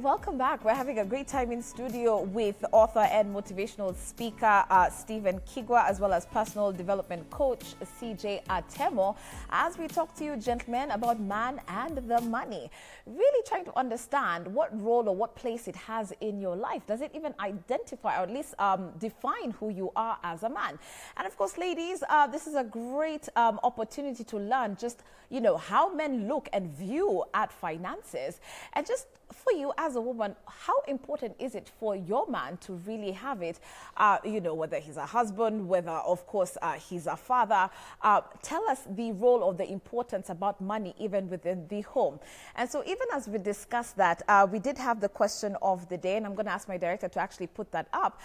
welcome back. We're having a great time in studio with author and motivational speaker Stephen Kigwa, as well as personal development coach CJ Atemo, as we talk to you gentlemen about man and the money. Really trying to understand what role or what place it has in your life. Does it even identify or at least define who you are as a man? And of course, ladies, this is a great opportunity to learn just, you know, how men look and view at finances. And just for you as a woman, how important is it for your man to really have it, you know, whether he's a husband, whether, of course, he's a father. Tell us the role or the importance about money even within the home. And so even as we discussed that, we did have the question of the day, and I'm going to ask my director to actually put that up.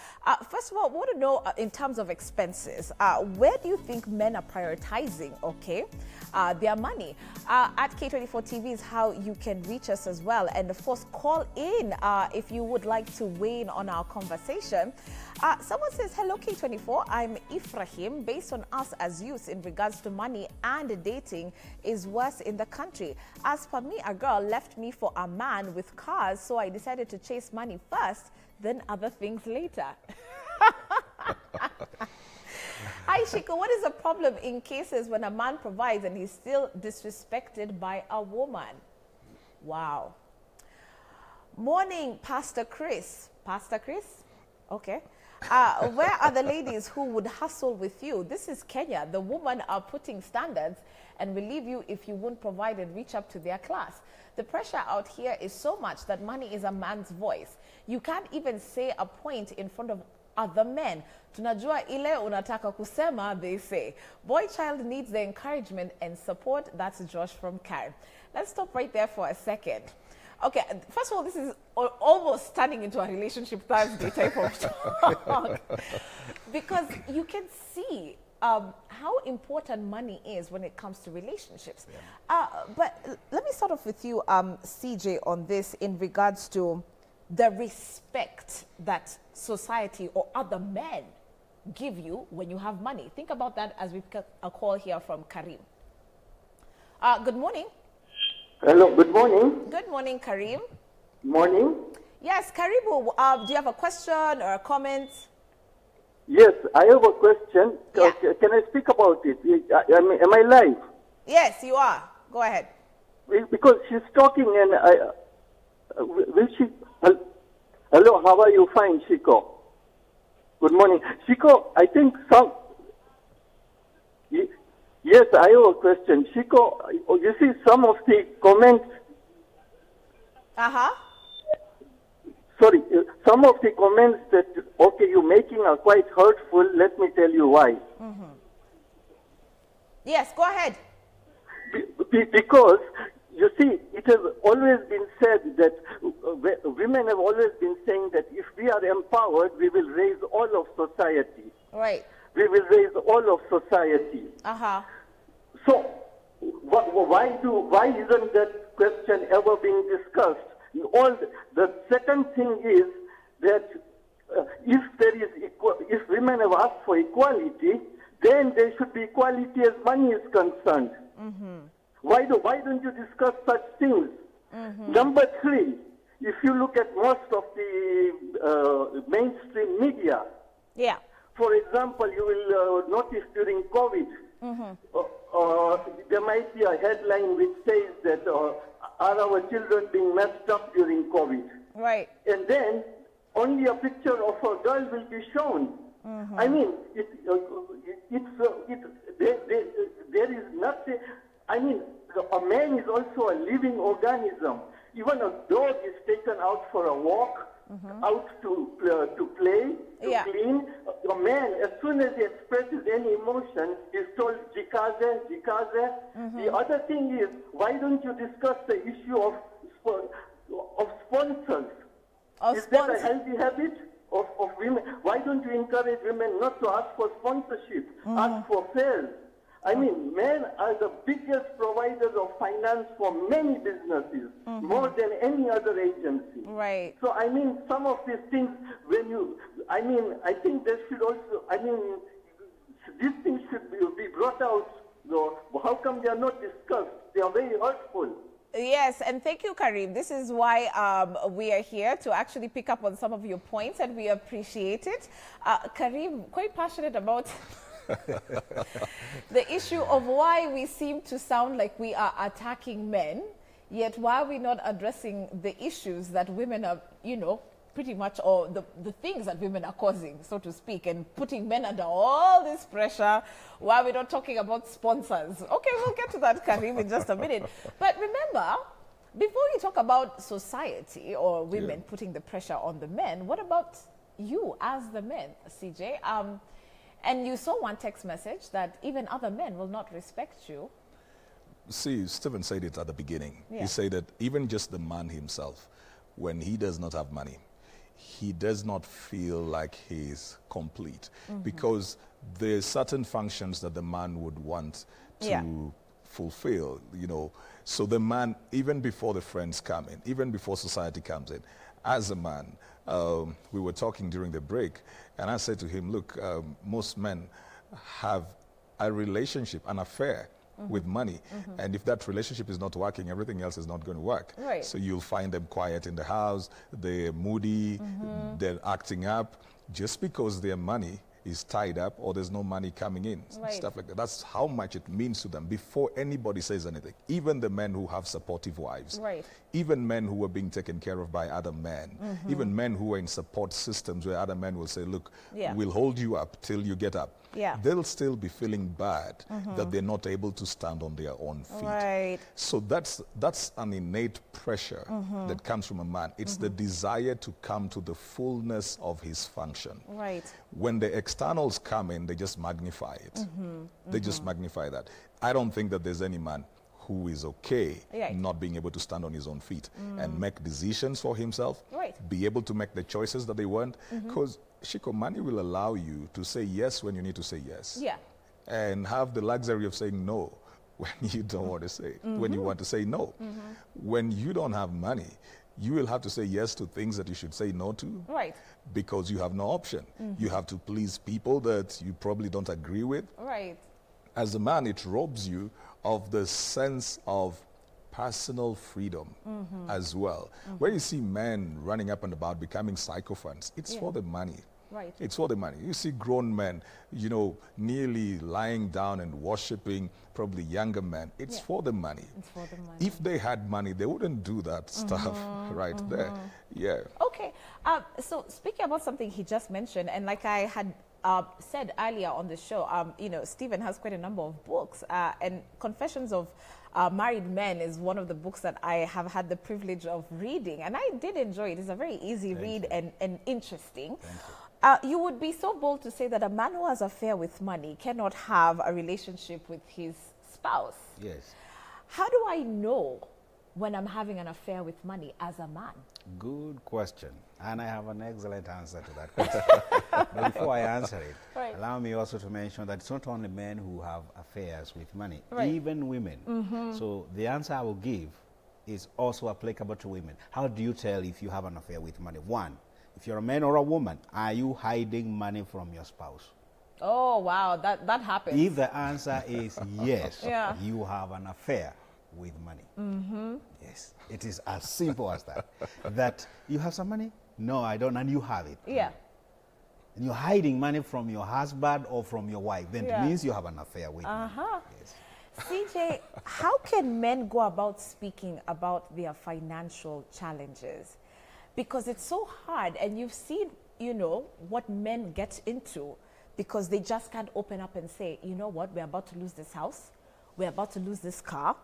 First of all, I want to know in terms of expenses, where do you think men are prioritizing, okay, their money? At K24 TV is how you can reach us as well. And of course, call in if you would like to weigh in on our conversation. Someone says, hello K24, I'm Ephraim. Based on us as youth in regards to money and dating is worse in the country. As for me, a girl left me for a man with cars, so I decided to chase money first, then other things later. Hi Shiko, what is the problem in cases when a man provides and he's still disrespected by a woman? Wow. Morning, Pastor Chris. Pastor Chris? Okay. Where are the ladies who would hustle with you? This is Kenya. The women are putting standards and will leave you if you won't provide and reach up to their class. The pressure out here is so much that money is a man's voice. You can't even say a point in front of other men. Tunajua ile unataka kusema, they say. Boy child needs the encouragement and support. That's Josh from Karen. Let's stop right there for a second. Okay, first of all, this is almost turning into a relationship Thursday type of talk. Because you can see how important money is when it comes to relationships. Yeah. But let me start off with you, CJ, on this in regards to the respect that society or other men give you when you have money. Think about that as we get a call here from Karim. Good morning. Hello, good morning. Good morning, Karim. Morning. Yes, Karibu, do you have a question or a comment? Yes, I have a question. Yeah. Can I speak about it? Am I live? Yes, you are. Go ahead. Because she's talking and will she... Hello, how are you? Fine, Shiko. Good morning. Shiko, I think some... Yes, I have a question. Shiko, you see some of the comments... Sorry, some of the comments that, okay, you're making are quite hurtful. Let me tell you why. Yes, go ahead. Because, you see, it has always been said that women have always been saying that if we are empowered, we will raise all of society. Right. We will raise all of society. So, why isn't that question ever being discussed? The second thing is that if women have asked for equality, then there should be equality as money is concerned. Why don't you discuss such things? Number three, if you look at most of the mainstream media, for example, you will notice during COVID, there might be a headline which says that are our children being messed up during COVID? Right. And then only a picture of a girl will be shown. I mean, there is nothing. I mean, a man is also a living organism. Even a dog is taken out for a walk, out to play, to clean. A man, as soon as he expresses any emotion, is told, jikaze, jikaze. The other thing is, why don't you discuss the issue of sponsors? Is that a healthy habit of women? Why don't you encourage women not to ask for sponsorship, ask for fares? I mean, men are the biggest providers of finance for many businesses, more than any other agency. Right. So, I mean, some of these things, I think there should also, these things should be brought out. Though. How come they are not discussed? They are very hurtful. Yes, and thank you, Karim. This is why we are here to actually pick up on some of your points, and we appreciate it. Karim, quite passionate about the issue of why we seem to sound like we are attacking men, yet why are we not addressing the issues that women are, you know, pretty much, or the things that women are causing, so to speak, and putting men under all this pressure. Why are we not talking about sponsors? Okay, we'll get to that, Karim, in just a minute. But remember, before you talk about society or women putting the pressure on the men, what about you as the men, CJ? And you saw one text message that even other men will not respect you. See, Stephen said it at the beginning. Yeah. He said that even just the man himself, when he does not have money, he does not feel like he's complete, because there's certain functions that the man would want to fulfill, you know. So the man, even before the friends come in, even before society comes in, as a man, we were talking during the break, and I said to him, look, most men have a relationship, an affair with money. And if that relationship is not working, everything else is not going to work. Right. So you'll find them quiet in the house, they're moody, they're acting up, just because their money is tied up or there's no money coming in, stuff like that. That's how much it means to them before anybody says anything. Even the men who have supportive wives, even men who are being taken care of by other men, even men who are in support systems where other men will say, look, we'll hold you up till you get up. They'll still be feeling bad that they're not able to stand on their own feet. So that's an innate pressure that comes from a man. It's the desire to come to the fullness of his function. When the externals come in, they just magnify it. They just magnify that. I don't think that there's any man who is okay not being able to stand on his own feet and make decisions for himself, be able to make the choices that they want, because Shiko, money will allow you to say yes when you need to say yes, and have the luxury of saying no when you don't want to say, when you want to say no. When you don't have money, you will have to say yes to things that you should say no to, because you have no option. You have to please people that you probably don't agree with. As a man, it robs you of the sense of personal freedom as well. Where you see men running up and about becoming sycophants, it's for the money. It's for the money. You see grown men, you know, nearly lying down and worshiping probably younger men. It's for the money. It's for the money. If they had money, they wouldn't do that stuff there. Okay. So speaking about something he just mentioned, and like I had said earlier on the show, you know, Stephen has quite a number of books, and Confessions of Married Men is one of the books that I have had the privilege of reading, and I did enjoy it. It's a very easy read and interesting. You would be so bold to say that a man who has an affair with money cannot have a relationship with his spouse. Yes. How do I know when I'm having an affair with money as a man? Good question. And I have an excellent answer to that question. But before I answer it, allow me also to mention that it's not only men who have affairs with money, even women. So the answer I will give is also applicable to women. How do you tell if you have an affair with money? One, if you're a man or a woman, are you hiding money from your spouse? Oh, wow, that happens. If the answer is yes, you have an affair with money. Yes, it is as simple as that. That you have some money? No, I don't, and you have it. And you're hiding money from your husband or from your wife, then it means you have an affair with money. Yes. CJ, how can men go about speaking about their financial challenges? Because it's so hard, and you've seen, you know, what men get into because they just can't open up and say, you know what, we're about to lose this house, we're about to lose this car.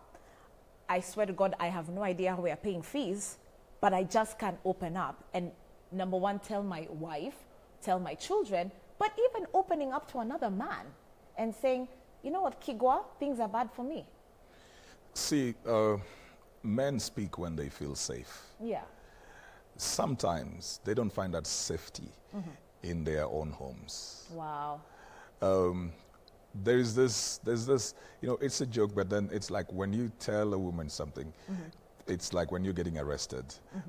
I swear to God, I have no idea how we are paying fees, but I just can't open up. And number one, tell my wife, tell my children, but even opening up to another man and saying, you know what, Kigwa, things are bad for me. See, men speak when they feel safe. Sometimes they don't find that safety in their own homes. Wow. There's this, you know, it's a joke, but then it's like when you tell a woman something, it's like when you're getting arrested.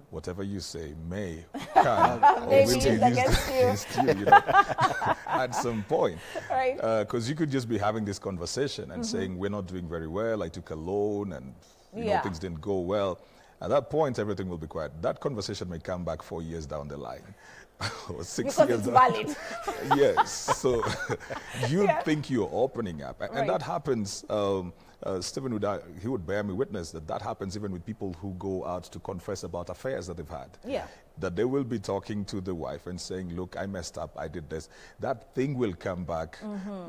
Whatever you say may, can, or will be used against you, you know, at some point. Because you could just be having this conversation and saying, we're not doing very well, I took a loan, and You know, things didn't go well. At that point, everything will be quiet. That conversation may come back 4 years down the line. Or 6 because years it's valid. Yes. So you think you're opening up. And that happens, Stephen he would bear me witness that happens even with people who go out to confess about affairs that they've had. Yeah. That they will be talking to the wife and saying, look, I messed up, I did this. That thing will come back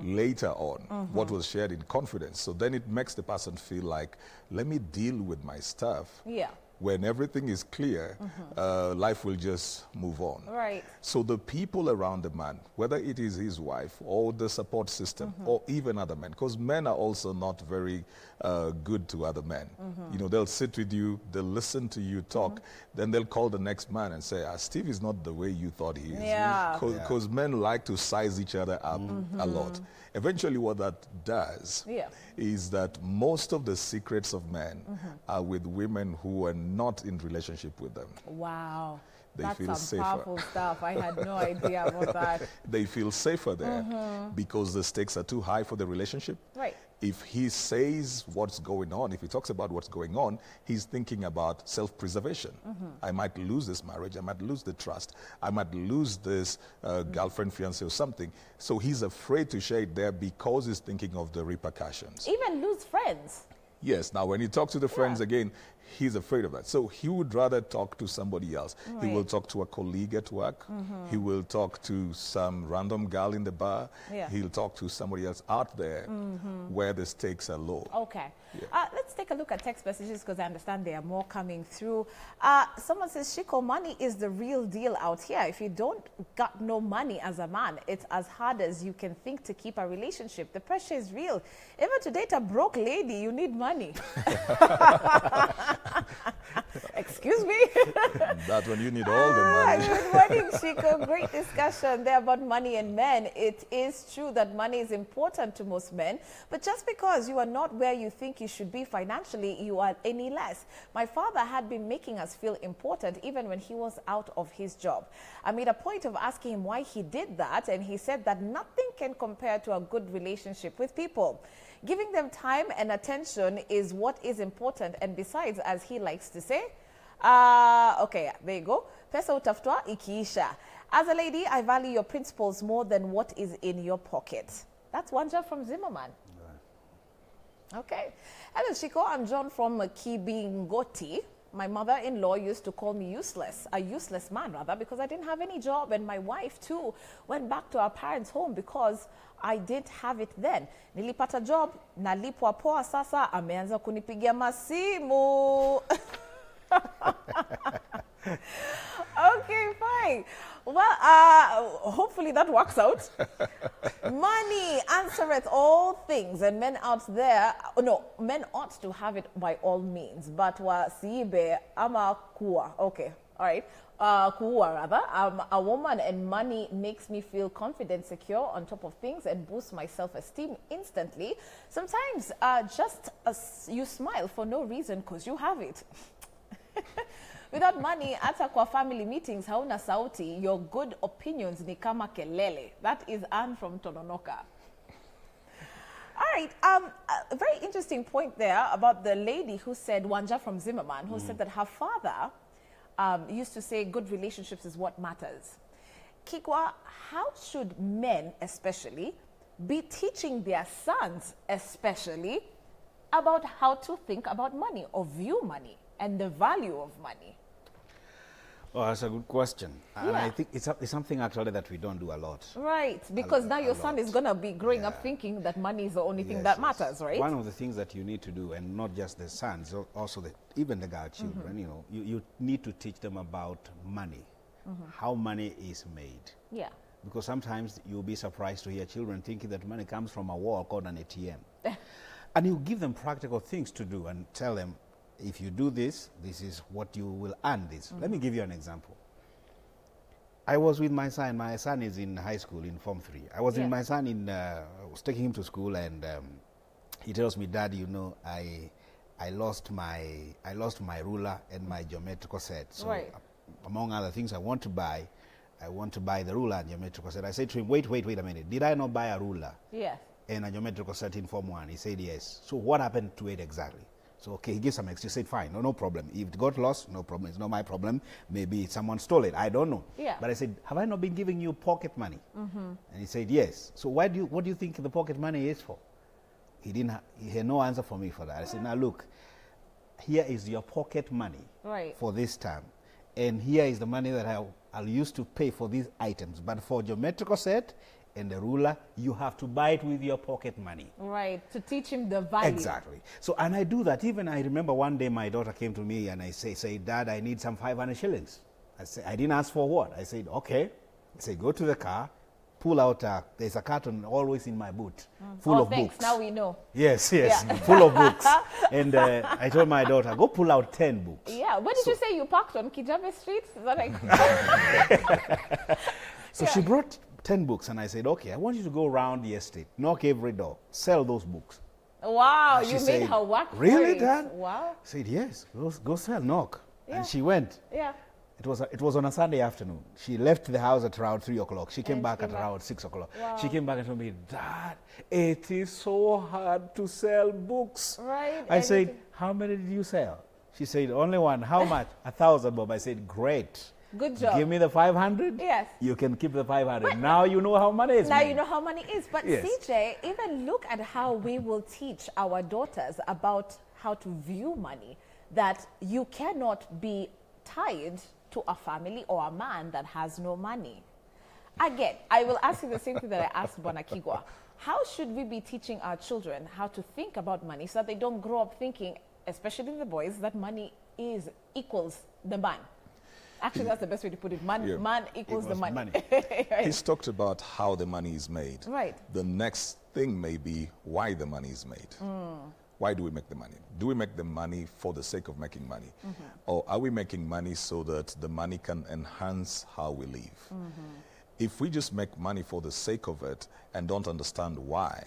later on, what was shared in confidence. So then it makes the person feel like, let me deal with my stuff. Yeah. When everything is clear, life will just move on. Right. So the people around the man, whether it is his wife or the support system or even other men, because men are also not very good to other men. You know, they'll sit with you, they'll listen to you talk, then they'll call the next man and say, Steve is not the way you thought he is. Yeah. Because men like to size each other up a lot. Eventually what that does is that most of the secrets of men are with women who are not in relationship with them. Wow. That's some safer. Powerful stuff. I had no idea about that. They feel safer there because the stakes are too high for the relationship. Right. If he says what's going on, if he talks about what's going on, he's thinking about self-preservation. I might lose this marriage, I might lose the trust, I might lose this girlfriend, fiancé or something. So he's afraid to share it there because he's thinking of the repercussions. Even lose friends. Yes. Now, when you talk to the friends again, he's afraid of that. So he would rather talk to somebody else. Right. He will talk to a colleague at work. He will talk to some random girl in the bar. He'll talk to somebody else out there where the stakes are low. Okay. Let's take a look at text messages because I understand there are more coming through. Someone says, Shiko, money is the real deal out here. If you don't got no money as a man, it's as hard as you can think to keep a relationship. The pressure is real. Even to date a broke lady, you need money. Excuse me? That's when you need all the money. Good morning, Shiko. Great discussion there about money and men. It is true that money is important to most men, but just because you are not where you think you should be financially, you are any less. My father had been making us feel important even when he was out of his job. I made a point of asking him why he did that, and he said that nothing can compare to a good relationship with people. Giving them time and attention is what is important, and besides, as he likes to say, okay, there you go. Pesa utafutwa ikiisha. As a lady, I value your principles more than what is in your pocket. That's Wanja from Zimmerman. Okay. Hello, Shiko. I'm John from Kibingoti. My mother-in-law used to call me useless, a useless man rather, because I didn't have any job, and my wife too went back to our parents' home because I didn't have it then. Nilipata job, nalipwa poa sasa, ameanza kunipigia masimu. Okay, fine. Well, hopefully that works out. Money answereth all things, and men out there, no, men ought to have it by all means. But wa siibe ama kuwa. Okay, all right. Kuwa rather. A woman and money makes me feel confident, secure on top of things, and boosts my self-esteem instantly. Sometimes just you smile for no reason because you have it. Without money, hata kwa family meetings, hauna sauti, your good opinions ni kama kelele. That is Anne from Tononoka. All right, a very interesting point there about the lady who said, Wanja from Zimmerman, who said that her father used to say good relationships is what matters. Kigwa, how should men especially be teaching their sons especially about how to think about money or view money and the value of money? Oh, that's a good question. And I think it's something actually that we don't do a lot. Right, because now your son is going to be growing up thinking that money is the only thing that matters, right? One of the things that you need to do, and not just the sons, also even the girl children, you know, you need to teach them about money, how money is made. Yeah. Because sometimes you'll be surprised to hear children thinking that money comes from a wall called an ATM. And you give them practical things to do and tell them, if you do this, this is what you will earn this. Let me give you an example. I was with my son. My son is in high school in Form 3. I was in my son I was taking him to school, and he tells me, Dad, you know, I lost my ruler and my geometrical set. So among other things I want to buy the ruler and geometrical set. I said to him, wait a minute. Did I not buy a ruler? Yes. And a geometrical set in Form 1? He said yes. So what happened to it exactly? So, okay, he gives some excuse. He said, fine, no problem. If it got lost, no problem. It's not my problem. Maybe someone stole it. I don't know. Yeah. But I said, have I not been giving you pocket money? And he said, yes. So what do you think the pocket money is for? He had no answer for me for that. I said, now look, here is your pocket money for this term. And here is the money that I'll use to pay for these items. But for geometrical set and the ruler, you have to buy it with your pocket money. Right, to teach him the value. Exactly. So, and I do that. Even I remember one day my daughter came to me and I say, Dad, I need some 500 shillings. I didn't ask for what. I said, okay. I said, go to the car, pull out, there's a carton always in my boot, full of books. Now we know. Yes, full of books. And I told my daughter, go pull out 10 books. Yeah, where did you say you parked on Kijabe Street? Is that like So she brought 10 books and I said, okay, I want you to go around the estate, knock every door, sell those books. Wow, you made her work for it. Really, Dad? Wow. I said, yes, go sell, knock. Yeah. And she went. Yeah. It was on a Sunday afternoon. She left the house at around 3 o'clock. She came back at around 6 o'clock. Wow. She came back and told me, Dad, it is so hard to sell books. Right. I said, how many did you sell? She said, only one. How much? 1,000, Bob. I said, great. Good job. Give me the 500. Yes. You can keep the 500. But now you know how money is. Now you know how money is. But yes. CJ, even look at how we will teach our daughters about how to view money. That you cannot be tied to a family or a man that has no money. Again, I will ask you the same thing that I asked Bwana Kigwa. How should we be teaching our children how to think about money so that they don't grow up thinking, especially the boys, that money equals the man? Actually, that's the best way to put it. Man equals the money. Right. He's talked about how the money is made. Right. The next thing may be why the money is made. Why do we make the money? Do we make the money for the sake of making money? Or are we making money so that the money can enhance how we live? If we just make money for the sake of it and don't understand why,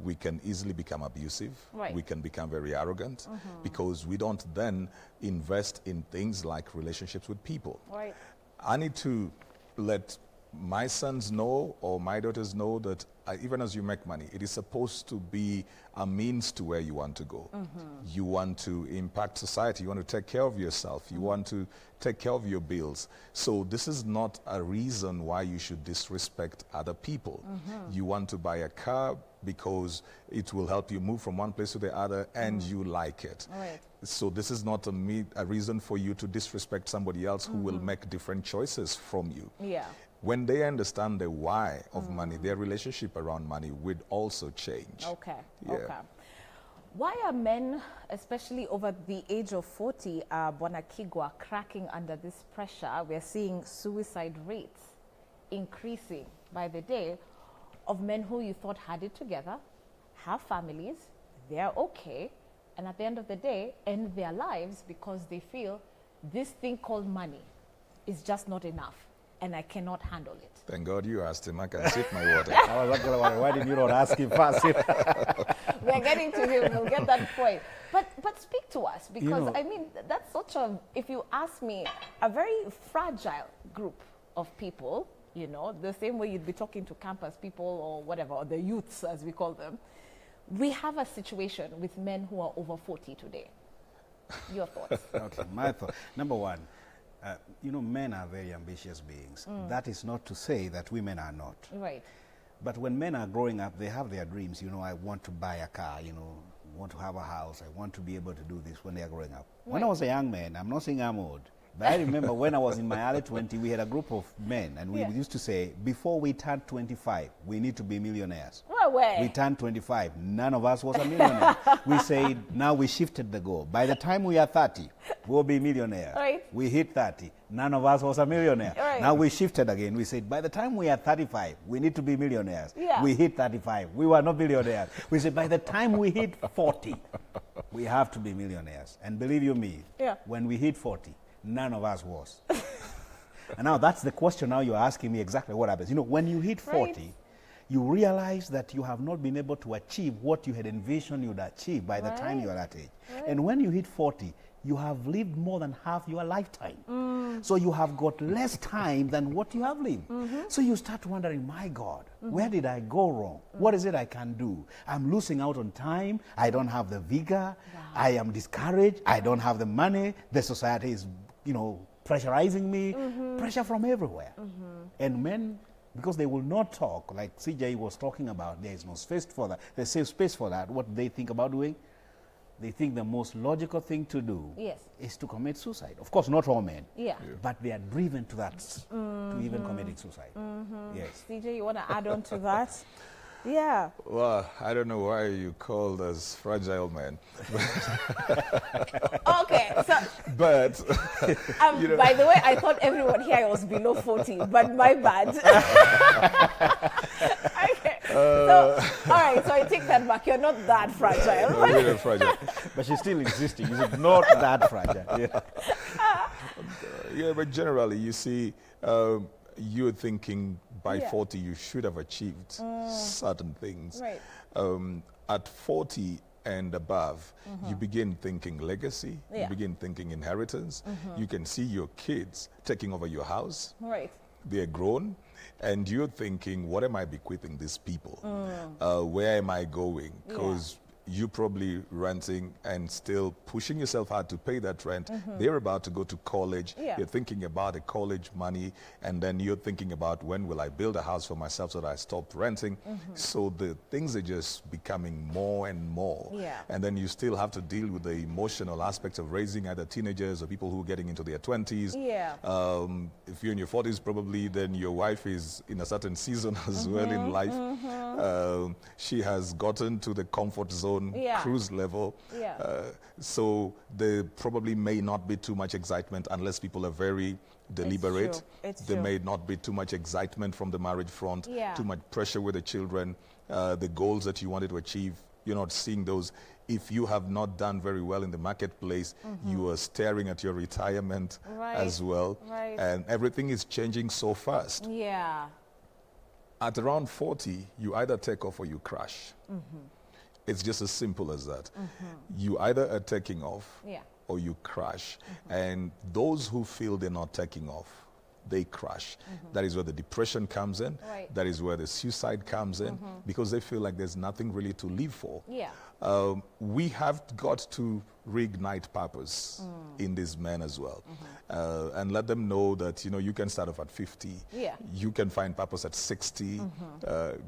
we can easily become abusive. Right. We can become very arrogant because we don't then invest in things like relationships with people. Right. I need to let my sons know or my daughters know that even as you make money, it is supposed to be a means to where you want to go. You want to impact society. You want to take care of yourself. You want to take care of your bills. So this is not a reason why you should disrespect other people. You want to buy a car because it will help you move from one place to the other and you like it. Right. So this is not a reason for you to disrespect somebody else who will make different choices from you. Yeah. When they understand the why of money, their relationship around money would also change. Okay, yeah. okay. Why are men, especially over the age of 40, Bwana Kigwa, cracking under this pressure? We're seeing suicide rates increasing by the day of men who you thought had it together, have families, they're okay, and at the end of the day, end their lives because they feel this thing called money is just not enough. And I cannot handle it. Thank God you asked him. I can sip my water. I was actually wondering, why did you not ask him first? We're getting to him. We'll get that point. But speak to us because, I mean, that's such a, if you ask me, a very fragile group of people, you know, the same way you'd be talking to campus people or whatever, or the youths as we call them. We have a situation with men who are over 40 today. Your thoughts? Okay, my thought. Number one, you know, men are very ambitious beings. That is not to say that women are not. Right. But when men are growing up, they have their dreams. You know, I want to buy a car, you know, want to have a house. I want to be able to do this when they are growing up. Right. When I was a young man, I'm not saying I'm old, but I remember when I was in my early 20s, we had a group of men, and we used to say, before we turn 25, we need to be millionaires. No way. We turned 25. None of us was a millionaire. We said, now we shifted the goal. By the time we are 30, we'll be millionaires. Right. We hit 30. None of us was a millionaire. Right. Now we shifted again. We said, by the time we are 35, we need to be millionaires. Yeah. We hit 35. We were not millionaires. We said, by the time we hit 40, we have to be millionaires. And believe you me, when we hit 40, none of us was. And now that's the question now you're asking me exactly what happens. You know, when you hit 40, you realize that you have not been able to achieve what you had envisioned you'd achieve by the time you are that age. Right. And when you hit 40, you have lived more than half your lifetime. So you have got less time than what you have lived. So you start wondering, my God, where did I go wrong? What is it I can do? I'm losing out on time. I don't have the vigor. I am discouraged. I don't have the money. The society is, you know, pressurizing me. Pressure from everywhere. And men, because they will not talk, like CJ was talking about, there is no space for that. There's no space for that. What they think about doing? They think the most logical thing to do is to commit suicide. Of course, not all men, but they are driven to that, to even committing suicide. Yes. CJ, you want to add on to that? Yeah. Well, I don't know why you called us fragile men. Okay, so. But. You know. By the way, I thought everyone here was below 40, but my bad. Okay. So, all right, so I take that back. You're not that fragile. No, really fragile. But she's still existing. Is it not that fragile? Yeah. Yeah, but generally, you see, you're thinking by 40 you should have achieved certain things. Right. At 40 and above, you begin thinking legacy, you begin thinking inheritance. You can see your kids taking over your house. Right. They're grown, and you're thinking, what am I bequeathing these people? Where am I going? Because you're probably renting and still pushing yourself hard to pay that rent. They're about to go to college. You're thinking about the college money, and then you're thinking about, when will I build a house for myself so that I stop renting? So the things are just becoming more and more. And then you still have to deal with the emotional aspects of raising either teenagers or people who are getting into their 20s. If you're in your 40s, probably then your wife is in a certain season as well in life. She has gotten to the comfort zone, cruise level. So there probably may not be too much excitement unless people are very deliberate. There may not be too much excitement from the marriage front, too much pressure with the children, the goals that you wanted to achieve. You're not seeing those. If you have not done very well in the marketplace, you are staring at your retirement as well. And everything is changing so fast. At around 40, you either take off or you crash. It's just as simple as that. You either are taking off or you crash. And those who feel they're not taking off, they crash. That is where the depression comes in. That is where the suicide comes in, because they feel like there's nothing really to live for. We have got to reignite purpose in these men as well, and let them know that, you know, you can start off at 50, you can find purpose at 60,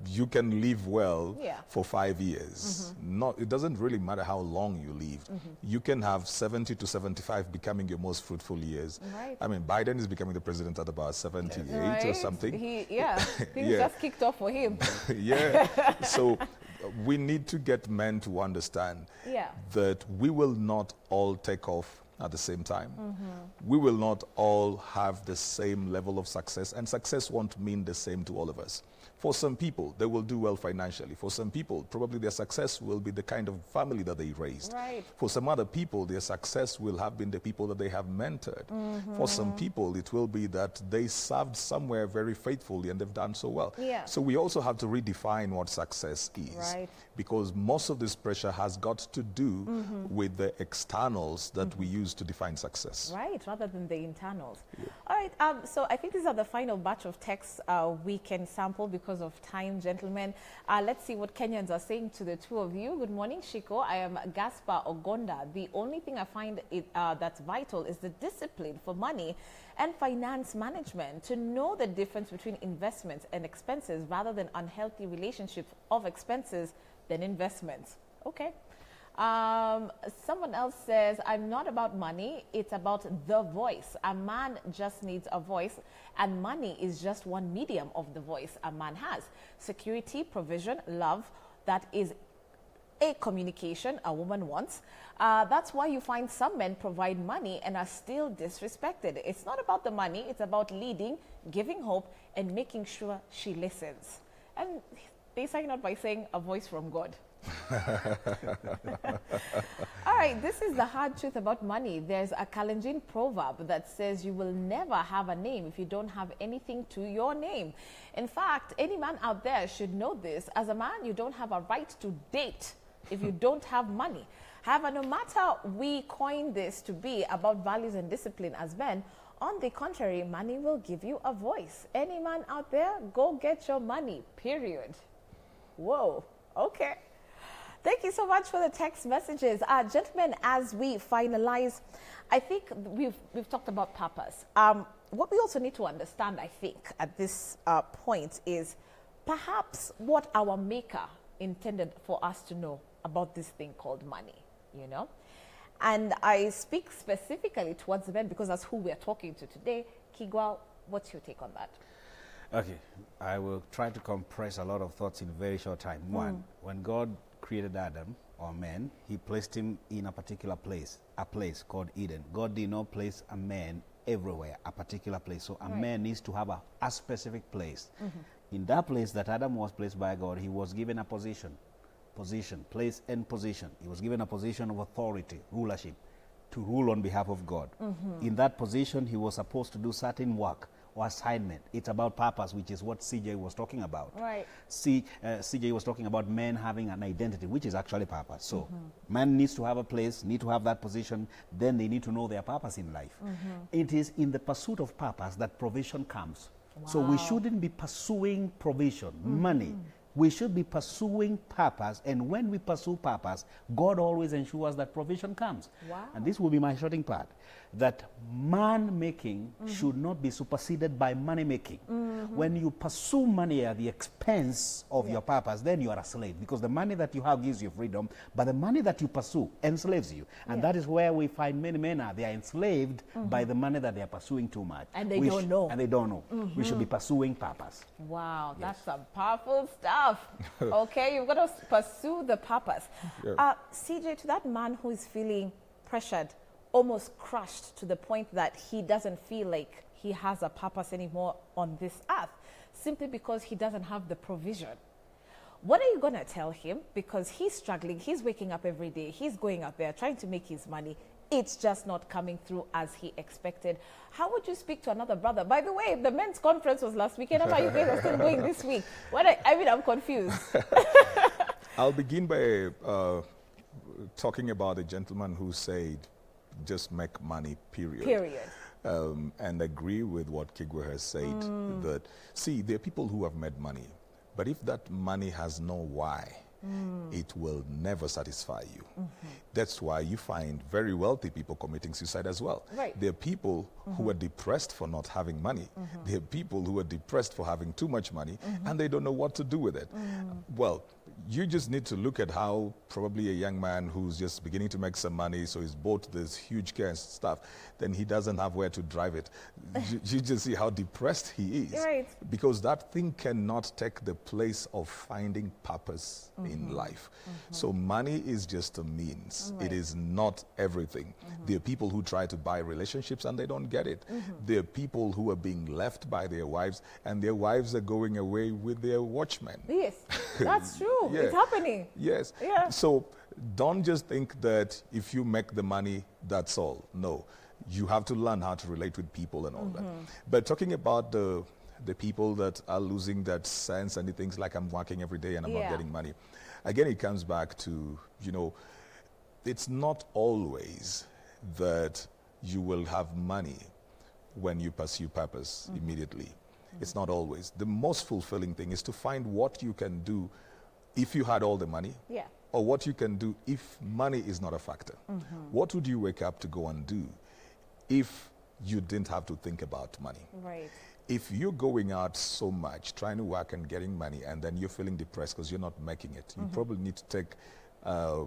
you can live well for 5 years. It doesn't really matter how long you live. You can have 70 to 75 becoming your most fruitful years. I mean, Biden is becoming the president at about 78 or something. Things just kicked off for him. So we need to get men to understand that we will not all take off at the same time. We will not all have the same level of success, and success won't mean the same to all of us. For some people, they will do well financially. For some people, probably their success will be the kind of family that they raised. For some other people, their success will have been the people that they have mentored. For some people, it will be that they served somewhere very faithfully and they've done so well. So we also have to redefine what success is, because most of this pressure has got to do with the externals that we use to define success. Rather than the internals. All right, so I think these are the final batch of texts we can sample because of time, gentlemen. Let's see what Kenyans are saying to the two of you. Good morning, Shiko. I am Gaspar Ogonda. The only thing I find that's vital is the discipline for money and finance management, to know the difference between investments and expenses rather than unhealthy relationships of expenses than investments. Okay. Someone else says, I'm not about money, it's about the voice. A man just needs a voice, and money is just one medium of the voice a man has. Security, provision, love, that is a communication a woman wants. That's why you find some men provide money and are still disrespected. It's not about the money, it's about leading, giving hope, and making sure she listens. And they sign out by saying a voice from God. All right, this is the hard truth about money. There's a Kalenjin proverb that says you will never have a name if you don't have anything to your name. In fact, any man out there should know this. As a man, you don't have a right to date if you don't have money. However, no matter we coin this to be about values and discipline as men, on the contrary, money will give you a voice. Any man out there, go get your money, period. Whoa, okay. Thank you so much for the text messages. Gentlemen, as we finalize, I think we've talked about purpose. What we also need to understand, I think, at this point is perhaps what our Maker intended for us to know about this thing called money, you know? And I speak specifically towards the men because that's who we're talking to today. Kigwa, what's your take on that? Okay, I will try to compress a lot of thoughts in a very short time. One, when God created Adam, or man, he placed him in a particular place, a place called Eden. God did not place a man everywhere, a particular place. So a man needs to have a specific place. In that place that Adam was placed by God, he was given a position, place and position. He was given a position of authority, rulership, to rule on behalf of God. In that position, he was supposed to do certain work or assignment. It's about purpose, which is what CJ was talking about. Right. CJ was talking about men having an identity, which is actually purpose. So man needs to have a place, need to have that position, then they need to know their purpose in life. It is in the pursuit of purpose that provision comes. Wow. So we shouldn't be pursuing provision, money. We should be pursuing purpose, and when we pursue purpose, God always ensures that provision comes. Wow. And this will be my shorting part, that man-making should not be superseded by money-making. When you pursue money at the expense of your purpose, then you are a slave, because the money that you have gives you freedom, but the money that you pursue enslaves you. And that is where we find many men are. They are enslaved by the money that they are pursuing too much. And they don't know. And they don't know. We should be pursuing purpose. Wow, that's some powerful stuff. Okay, you've got to pursue the purpose. CJ, to that man who is feeling pressured, almost crushed to the point that he doesn't feel like he has a purpose anymore on this earth, simply because he doesn't have the provision. What are you going to tell him? Because he's struggling, he's waking up every day, he's going out there trying to make his money. It's just not coming through as he expected. How would you speak to another brother? By the way, the men's conference was last weekend. How you guys are still going this week? I mean, I'm confused. I'll begin by talking about a gentleman who said, just make money, period. Period. And agree with what Kigwa has said, that, see, there are people who have made money, but if that money has no why, it will never satisfy you. That's why you find very wealthy people committing suicide as well. Right. There are people who are depressed for not having money. There are people who are depressed for having too much money, and they don't know what to do with it. Well, you just need to look at how probably a young man who's just beginning to make some money, so he's bought this huge car and stuff, then he doesn't have where to drive it. You just see how depressed he is. Right. Because that thing cannot take the place of finding purpose in life. So money is just a means. It is not everything. There are people who try to buy relationships and they don't get it. There are people who are being left by their wives and their wives are going away with their watchmen. Yes, that's true. Yeah. It's happening. Yes. Yeah. So don't just think that if you make the money, that's all. No. You have to learn how to relate with people and all that. But talking about the people that are losing that sense and the things like I'm working every day and I'm not getting money. Again, it comes back to, you know, it's not always that you will have money when you pursue purpose immediately. It's not always. The most fulfilling thing is to find what you can do if you had all the money. Yeah. Or what you can do if money is not a factor. What would you wake up to go and do if you didn't have to think about money? Right. If you're going out so much, trying to work and getting money, and then you're feeling depressed because you're not making it, you probably need to take a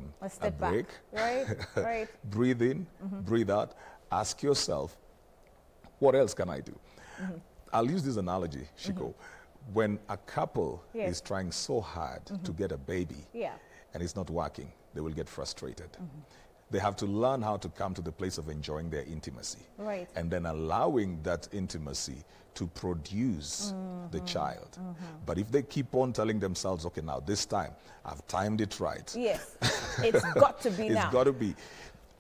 break. Right, right. Breathe in, breathe out. Ask yourself, what else can I do? I'll use this analogy, Shiko. When a couple is trying so hard to get a baby and it's not working, they will get frustrated. They have to learn how to come to the place of enjoying their intimacy. Right. And then allowing that intimacy to produce the child. But if they keep on telling themselves, okay, now this time, I've timed it right. Yes, it's got to be now. It's got to be.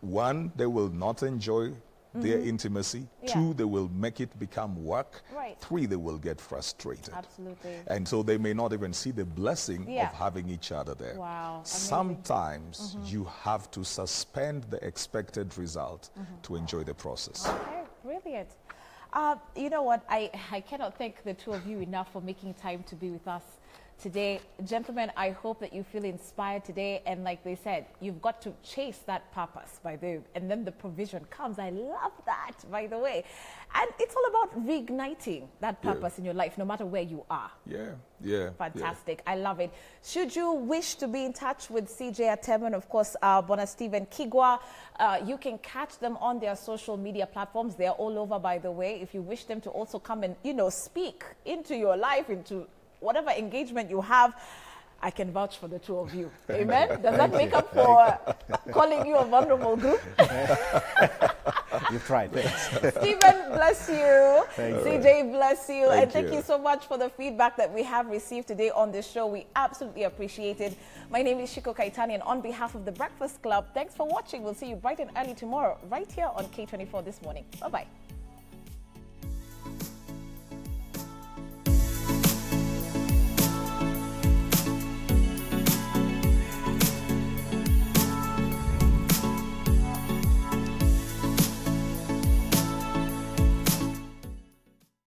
One, they will not enjoy their intimacy. Yeah. 2, they will make it become work. Right. 3, they will get frustrated. Absolutely. And so they may not even see the blessing Yeah. of having each other there. Wow. Amazing. Sometimes you have to suspend the expected result to enjoy the process. Okay, brilliant. You know what? I cannot thank the two of you enough for making time to be with us today. Gentlemen, I hope that you feel inspired today. And like they said, you've got to chase that purpose, and then the provision comes. I love that, by the way. And it's all about reigniting that purpose in your life, no matter where you are. Yeah. Fantastic. I love it. Should you wish to be in touch with CJ Atemo and, of course, Bona Stephen Kigwa, you can catch them on their social media platforms. They're all over, by the way. If you wish them to also come and, speak into your life, into whatever engagement you have, I can vouch for the two of you. Amen? Does that make up for calling you a vulnerable group? You've tried. Thanks. Stephen, bless you. CJ, bless you. Thank and thank you so much for the feedback that we have received today on this show. We absolutely appreciate it. My name is Shiko Kaitani, and on behalf of the Breakfast Club, thanks for watching. We'll see you bright and early tomorrow right here on K24 This Morning. Bye-bye.